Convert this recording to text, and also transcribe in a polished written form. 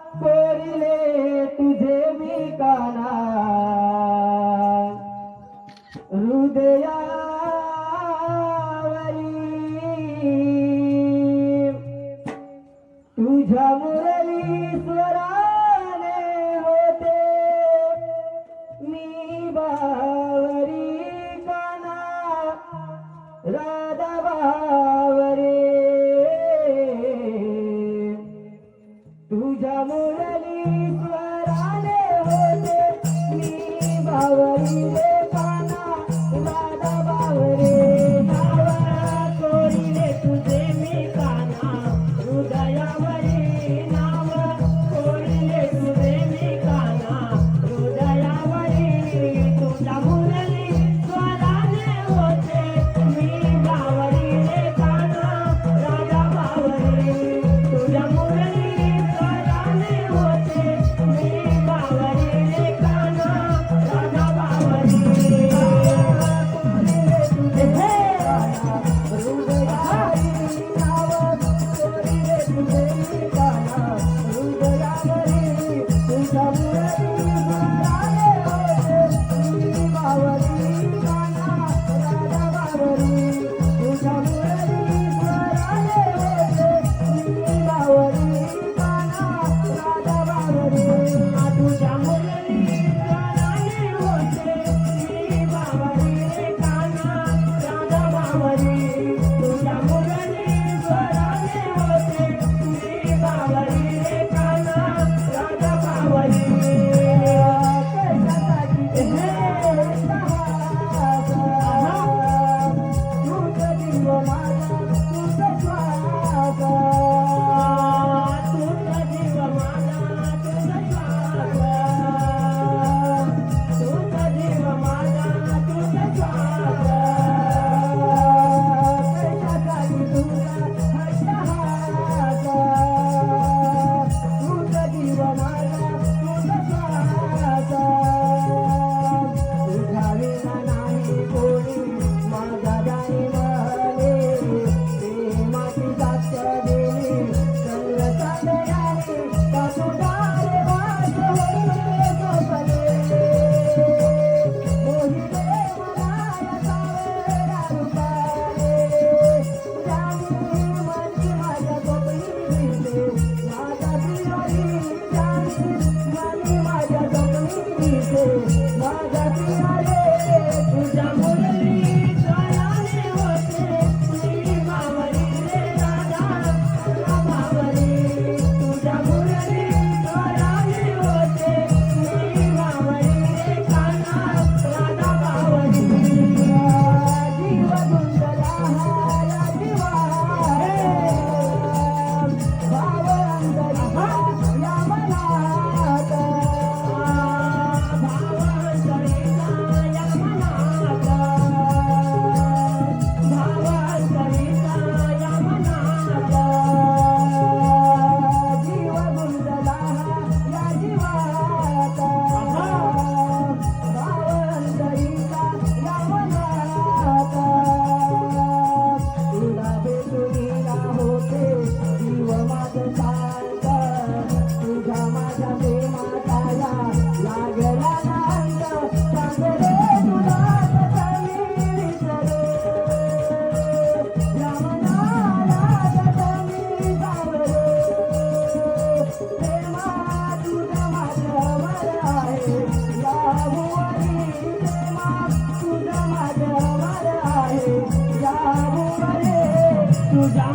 कोरिले तुझे मी काना हृदयावरी तुझ्या मुरली स्वराने होते मी बावरी काना राधा बावरे तुझ्या मुरली स्वराने होते मी बावरी रे काना राधा बावरे नावा कोरिले तुझे मी काना हृदयावरी नाव कोरिले तुझे मी काना हृदयावरी तुझ्या मुरली स्वराने होते मी बावरी रे काना राधा बावरे तुझ्या मुरली स्वराने होते मी बावरी रे काना राधा बावरी कोरिले तुझे मी काना हृदयावरी नाव कोरिले तुझे मी काना हृदयावरी तुझ्या मुरली स्वराने होते मी बावरी काना राधा बावरी तुझ्या मुरली स्वराने होते मी बावरी काना राधा बावरी तुझ्या मुरली स्वराने होते मी बावरी रे काना राधा बावरी तुझ्या मुरली स्वराने होते मी बावरी रे काना राधा बावरी कशासाठी हे तुझ जीव माझा तुझ श्वास तुझ जीव माझा तुझ श्वास तुझ जीव माझा तुझ श्वास कशासाठी तुझा हट्टहास तुझ जीव माझा तुझ श्वास तुझ्या विना नाही कोणी माझा जाणी मले प्रेमाची जास्त देणी संग चालयाने कासुदारे वास होईले झोपले मोहिले मला या सावरा रुपाले जाणी मनी माझ्या स्वप्नी दिसले माझा प्रियरी जाणी मनी माझ्या स्वप्नी दिसले माझा प्रियरे तुझ्या मुरली स्वराने होते मी बावरी रे राधा बावरी तुझ्या मुरली स्वराने होते मी बावरी रे काना राधा बावरी जीव गुंजला या जीवा भाव अंतरी या मनात भाव अंतरी या मनात भाव अंतरी या मनात जीव गुंजला या जीवात भाव अंतरी या मनात तुला भेटून होते जीव माझं शांत तुझ्या माझ्या प्रेमाचा लागला नांद सांगले तुला कसं मी विसरू या मनाला कसं मी सावरू प्रेमा तुझं माझं वर आहे या भुवरी प्रेमा तुझं माझं वर आहे या भुवरे तुझ्या